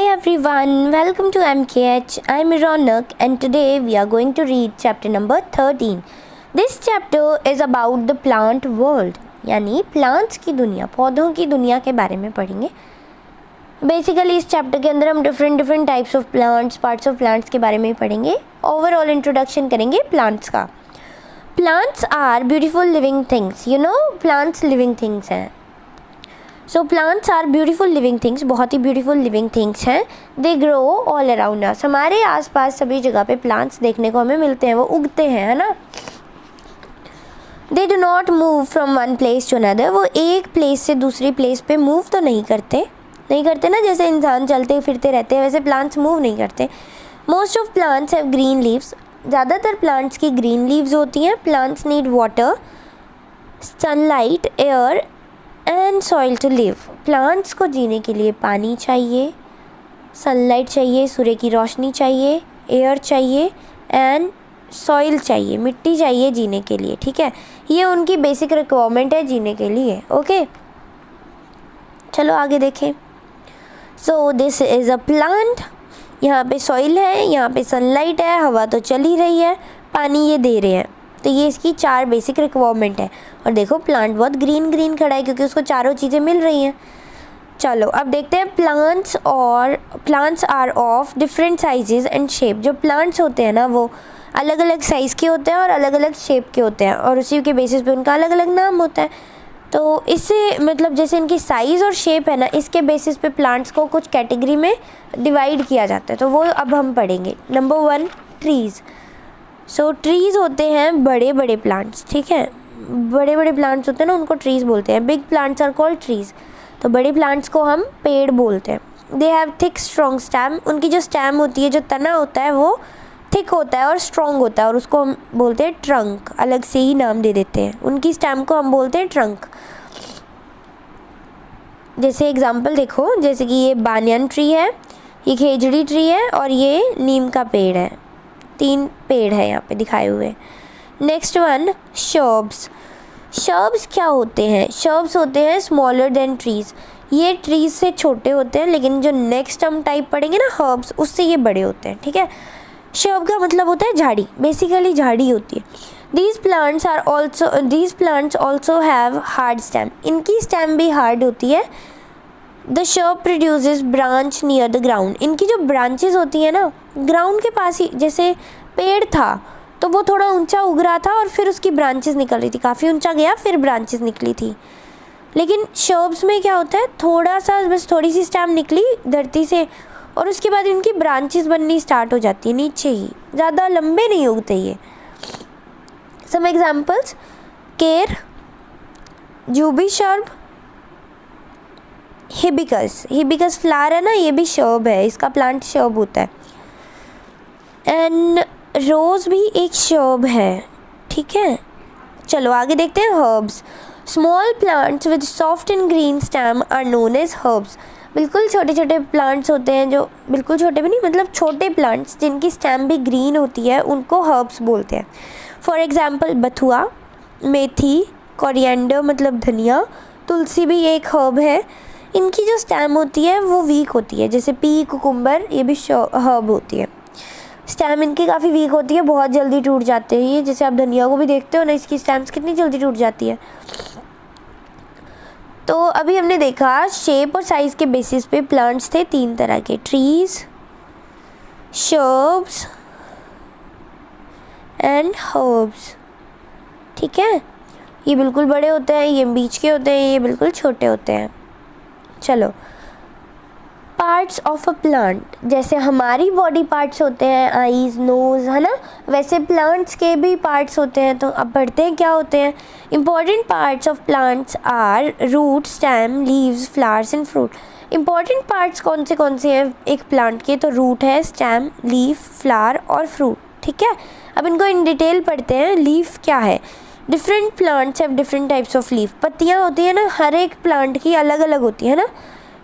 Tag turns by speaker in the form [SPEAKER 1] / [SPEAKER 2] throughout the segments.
[SPEAKER 1] everyone, welcome to MKH. I'm Ronak and today we are going to read chapter number 13. This chapter is about the plant world, यानी plants की दुनिया, पौधों की दुनिया के बारे में पढ़ेंगे. बेसिकली इस चैप्टर के अंदर हम different types of plants, parts of plants के बारे में ही पढ़ेंगे. ओवरऑल इंट्रोडक्शन करेंगे प्लांट्स का. Plants are beautiful living things. Plants living things हैं. So plants are beautiful living things, बहुत ही ब्यूटीफुल लिविंग थिंग्स हैं. They grow all around us. हमारे आसपास सभी जगह पे प्लांट्स देखने को हमें मिलते हैं, वो उगते हैं, है ना. They do not move from one place to another. वो एक प्लेस से दूसरी प्लेस पे मूव तो नहीं करते ना, जैसे इंसान चलते फिरते रहते हैं वैसे प्लांट्स मूव नहीं करते. Most of plants have green leaves. ज़्यादातर प्लांट्स की ग्रीन लीव्स होती हैं. Plants need water, sunlight, air and soil to live. Plants को जीने के लिए पानी चाहिए, सनलाइट चाहिए, सूर्य की रोशनी चाहिए, एयर चाहिए एंड सॉइल चाहिए, मिट्टी चाहिए जीने के लिए. ठीक है, ये उनकी बेसिक रिक्वायरमेंट है जीने के लिए. ओके, चलो आगे देखें. So this is a plant. यहाँ पे सॉइल है, यहाँ पे सनलाइट है, हवा तो चल ही रही है, पानी ये दे रहे हैं. तो ये इसकी 4 बेसिक रिक्वायरमेंट है. और देखो प्लांट बहुत ग्रीन खड़ा है क्योंकि उसको चारों चीज़ें मिल रही हैं. चलो अब देखते हैं plants are of different sizes and shape. जो प्लांट्स होते हैं ना वो अलग अलग साइज़ के होते हैं और अलग अलग शेप के होते हैं और उसी के बेसिस पे उनका अलग अलग नाम होता है. तो इससे मतलब जैसे इनकी साइज़ और शेप है ना, इसके बेसिस पे प्लांट्स को कुछ कैटेगरी में डिवाइड किया जाता है. तो वो अब हम पढ़ेंगे. Number 1, trees. सो ट्रीज़ होते हैं बड़े बड़े प्लांट्स. ठीक है, बड़े बड़े प्लांट्स होते हैं ना, उनको ट्रीज़ बोलते हैं. Big plants are called trees. तो बड़े प्लांट्स को हम पेड़ बोलते हैं. They have thick strong stem. उनकी जो स्टेम होती है, जो तना होता है, वो थिक होता है और स्ट्रॉन्ग होता है और उसको हम बोलते हैं ट्रंक. अलग से ही नाम दे देते हैं उनकी स्टेम को, हम बोलते हैं ट्रंक. जैसे एग्जांपल देखो, जैसे कि ये बानियन ट्री है, ये खेजड़ी ट्री है और ये नीम का पेड़ है. 3 पेड़ है यहाँ पे दिखाए हुए. Next one, shrubs. शर्ब्स क्या होते हैं? शर्ब्स होते हैं स्मॉलर देन ट्रीज़. ये ट्रीज़ से छोटे होते हैं, लेकिन जो नेक्स्ट हम टाइप पढ़ेंगे ना हर्ब्स, उससे ये बड़े होते हैं. ठीक है, शर्ब का मतलब होता है झाड़ी. बेसिकली झाड़ी होती है. These plants also have hard stem. इनकी स्टेम भी हार्ड होती है. The shrub produces branch near the ground. इनकी जो ब्रांचेस होती हैं ना, ग्राउंड के पास ही, जैसे पेड़ था तो वो थोड़ा ऊंचा उग रहा था और फिर उसकी ब्रांचेस निकल रही थी, काफ़ी ऊंचा गया फिर ब्रांचेस निकली थी. लेकिन शर्ब्स में क्या होता है, थोड़ा सा बस थोड़ी सी स्टेम निकली धरती से और उसके बाद इनकी ब्रांचेस बननी स्टार्ट हो जाती है नीचे ही, ज़्यादा लंबे नहीं उगते ये. सम एग्जाम्पल्स, केर, जूबी शर्ब, हिबिकस फ्लावर है ना, ये भी शर्ब है, इसका प्लांट शर्ब होता है. एंड रोज़ भी एक शर्ब है. ठीक है, चलो आगे देखते हैं. Herbs. Small plants with soft and green stem are known as herbs. बिल्कुल छोटे छोटे प्लांट्स होते हैं, जो बिल्कुल छोटे भी नहीं, मतलब छोटे प्लांट्स जिनकी स्टेम भी ग्रीन होती है, उनको हर्ब्स बोलते हैं. फॉर एग्जाम्पल बथुआ, मेथी, कोरिएंडर मतलब धनिया, तुलसी भी एक हर्ब है. इनकी जो स्टेम होती है वो वीक होती है. जैसे पी, कुकुम्बर, ये भी हर्ब होती है. स्टेम इनकी काफ़ी वीक होती है, बहुत जल्दी टूट जाते हैं ये. जैसे आप धनिया को भी देखते हो ना, इसकी स्टेम्स कितनी जल्दी टूट जाती है. तो अभी हमने देखा शेप और साइज़ के बेसिस पे प्लांट्स थे 3 तरह के, ट्रीज़, शर्ब्स एंड हर्ब्स. ठीक है, ये बिल्कुल बड़े होते हैं, ये बीच के होते हैं, ये बिल्कुल छोटे होते हैं. चलो, पार्ट्स ऑफ अ प्लांट. जैसे हमारी बॉडी पार्ट्स होते हैं, आईज, नोज़, है ना, वैसे प्लांट्स के भी पार्ट्स होते हैं. तो अब पढ़ते हैं क्या होते हैं. Important parts of plants are root, stem, leaves, flowers and fruit. Important parts कौन से हैं एक प्लांट के? तो रूट है, स्टेम, लीफ, फ्लावर और फ्रूट. ठीक है, अब इनको इन डिटेल पढ़ते हैं. लीफ क्या है? Different plants have different types of leaf. पत्तियाँ होती हैं ना, हर एक प्लांट की अलग अलग होती है ना.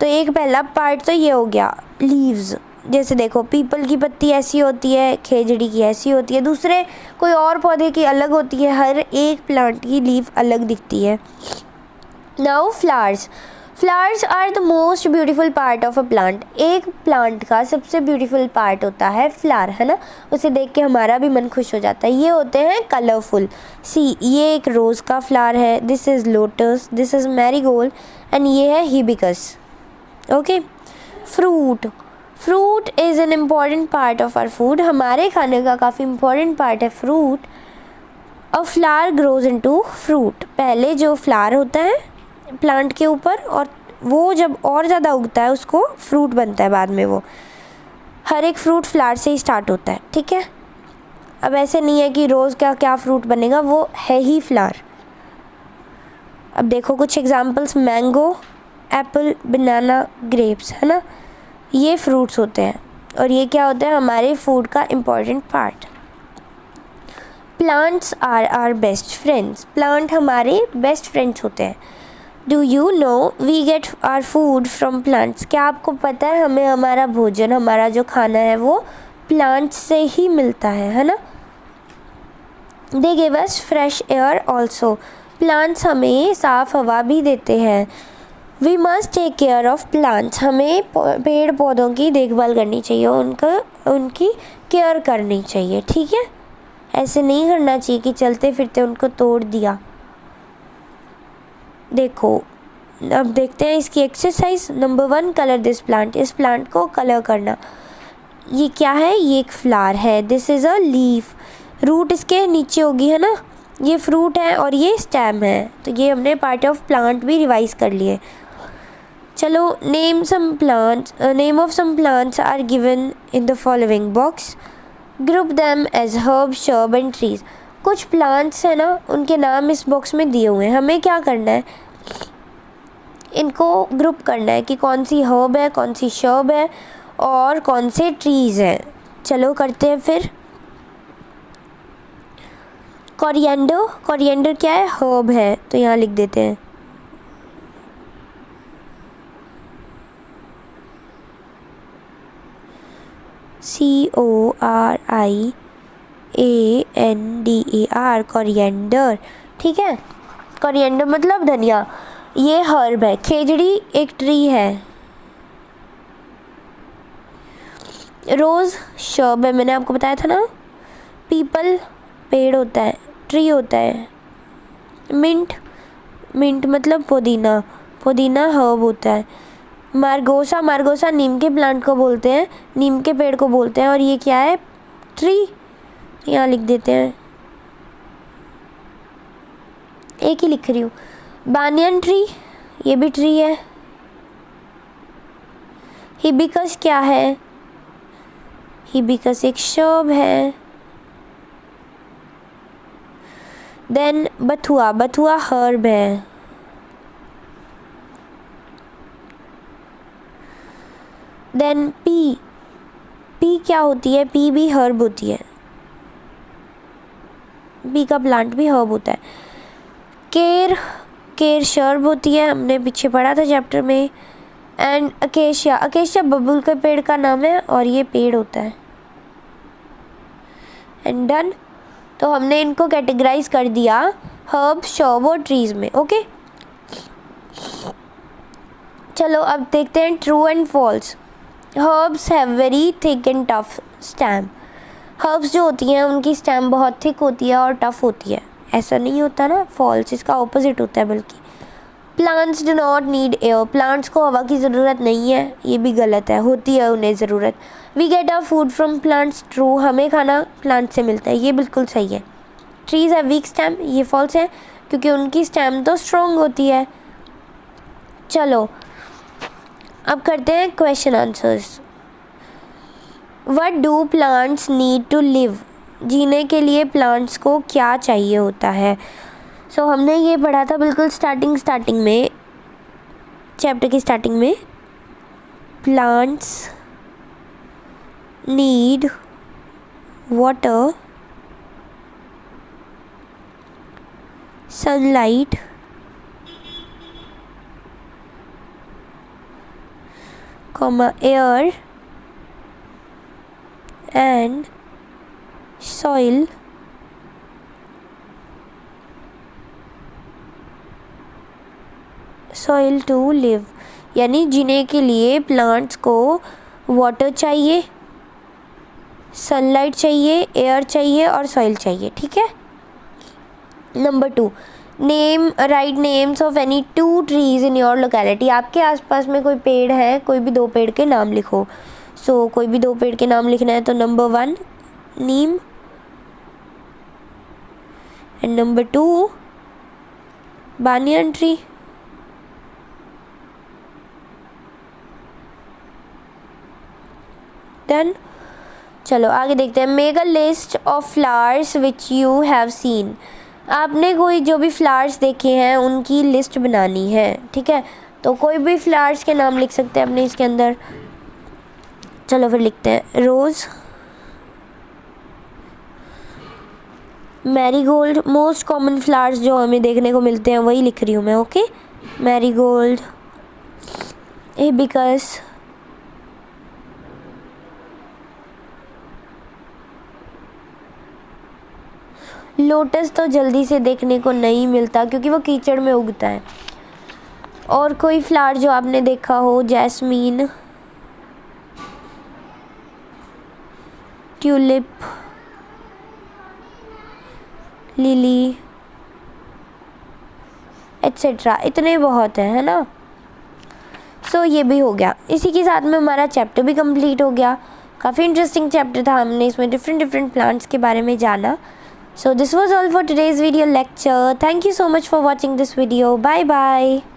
[SPEAKER 1] तो एक पहला पार्ट तो ये हो गया लीव्स. जैसे देखो पीपल की पत्ती ऐसी होती है, खेजड़ी की ऐसी होती है, दूसरे कोई और पौधे की अलग होती है. हर एक प्लांट की लीफ अलग दिखती है. Now flowers. Flowers are the most beautiful part of a plant. एक प्लांट का सबसे ब्यूटीफुल पार्ट होता है फ्लावर, है ना, उसे देख के हमारा भी मन खुश हो जाता है। ये होते हैं कलरफुल। सी, ये एक रोज़ का फ्लावर है, this is lotus, this is marigold and ये है hibiscus. Okay. Fruit, fruit is an important part of our food. हमारे खाने का काफ़ी इम्पॉर्टेंट पार्ट है fruit. A flower grows into fruit. पहले जो फ्लावर होता है प्लांट के ऊपर, और वो जब और ज़्यादा उगता है उसको फ्रूट बनता है बाद में। वो हर एक फ्रूट फ्लावर से ही स्टार्ट होता है, ठीक है। अब ऐसे नहीं है कि रोज़ का क्या फ्रूट बनेगा, वो है ही फ्लावर। अब देखो कुछ एग्जांपल्स, मैंगो, एप्पल, बनाना, ग्रेप्स, है ना, ये फ्रूट्स होते हैं और ये क्या होता है, हमारे फूड का important part. Plants are our best friends. Plant हमारे बेस्ट फ्रेंड्स होते हैं। Do you know we get our food from plants. क्या आपको पता है हमें हमारा भोजन, हमारा जो खाना है वो प्लांट्स से ही मिलता है ना। They give us fresh air also. Plants हमें साफ़ हवा भी देते हैं। We must take care of plants. हमें पेड़ पौधों की देखभाल करनी चाहिए, उनकी केयर करनी चाहिए, ठीक है। ऐसे नहीं करना चाहिए कि चलते फिरते उनको तोड़ दिया। देखो अब देखते हैं इसकी exercise. Number 1, colour this plant. इस प्लांट को कलर करना। ये क्या है, ये एक फ्लावर है, this is a leaf. Root इसके नीचे होगी, है ना। ये फ्रूट है और ये स्टेम है, तो ये हमने पार्ट ऑफ प्लांट भी रिवाइज कर लिए। चलो, name some plants, name of some plants are given in the following box. Group them as herb, shrub and trees. कुछ प्लांट्स हैं ना, उनके नाम इस बॉक्स में दिए हुए हैं। हमें क्या करना है, इनको ग्रुप करना है कि कौन सी हर्ब है, कौन सी शर्ब है और कौन से ट्रीज़ हैं। चलो करते हैं फिर। कोरिएंडर, कोरिएंडर क्या है, हर्ब है, तो यहाँ लिख देते हैं। CORIANDER, कोरिएंडर, ठीक है। कोरिएंडर मतलब धनिया। ये हर्ब है। खेजड़ी एक ट्री है। रोज़ शर्ब है, मैंने आपको बताया था ना। पीपल पेड़ होता है, ट्री होता है। मिंट, मिंट मतलब पुदीना, पुदीना हर्ब होता है। मार्गोसा, मार्गोसा नीम के प्लांट को बोलते हैं, नीम के पेड़ को बोलते हैं, और ये क्या है, ट्री, यहाँ लिख देते हैं। एक ही लिख रही हूँ। बानियन ट्री, ये भी ट्री है। हिबिस्कस क्या है, हिबिस्कस एक शर्ब है। देन बथुआ, बथुआ हर्ब है। देन पी, पी क्या होती है, पी भी हर्ब होती है। पी का प्लांट भी हर्ब होता है। केर, केर शर्ब होती है, हमने पीछे पढ़ा था चैप्टर में। एंड अकेशिया, अकेशिया बबूल के पेड़ का नाम है और ये पेड़ होता है। And done. तो हमने इनको कैटेगराइज कर दिया हर्ब, शर्ब और ट्रीज में। ओके, चलो अब देखते हैं true and false. Herbs have very thick and tough stem. Herbs जो होती हैं उनकी स्टेम बहुत थिक होती है और टफ होती है। ऐसा नहीं होता ना, फॉल्स इसका ऑपोजिट होता है बल्कि। Plants do not need air, plants को हवा की ज़रूरत नहीं है, ये भी गलत है, होती है उन्हें ज़रूरत। We get our food from plants, true, हमें खाना प्लांट से मिलता है, ये बिल्कुल सही है। ट्रीज़ है वीक स्टेम, ये फॉल्स है क्योंकि उनकी स्टेम तो स्ट्रॉन्ग होती है। चलो अब करते हैं question answers. What do plants need to live, जीने के लिए प्लांट्स को क्या चाहिए होता है। सो हमने ये पढ़ा था बिल्कुल स्टार्टिंग में, चैप्टर की स्टार्टिंग में। Plants need water, sunlight, air and soil soil to live, यानी जीने के लिए प्लांट्स को वाटर चाहिए, सनलाइट चाहिए, एयर चाहिए और सॉइल चाहिए, ठीक है। Number 2, right names of any 2 trees in your locality. आपके आसपास में कोई पेड़ है, कोई भी 2 पेड़ के नाम लिखो। सो कोई भी 2 पेड़ के नाम लिखना है, तो number 1 Neem and number 2 banyan tree. Done. चलो आगे देखते हैं। Make a list of flowers which you have seen. आपने कोई जो भी फ्लावर्स देखे हैं उनकी लिस्ट बनानी है, ठीक है। तो कोई भी फ्लावर्स के नाम लिख सकते हैं अपने इसके अंदर। चलो फिर लिखते हैं रोज़, मैरीगोल्ड, मोस्ट कॉमन फ्लावर्स जो हमें देखने को मिलते हैं वही लिख रही हूँ मैं, ओके। मैरीगोल्ड, हिबिस्कस, लोटस तो जल्दी से देखने को नहीं मिलता क्योंकि वो कीचड़ में उगता है। और कोई फ्लावर जो आपने देखा हो, जैस्मीन, ट्यूलिप, लिली एट्सेट्रा, इतने बहुत है ना। सो ये भी हो गया। इसी के साथ में हमारा चैप्टर भी कंप्लीट हो गया। काफ़ी इंटरेस्टिंग चैप्टर था, हमने इसमें डिफरेंट प्लांट्स के बारे में जाना। So this was all for today's video lecture. Thank you so much for watching this video. Bye bye.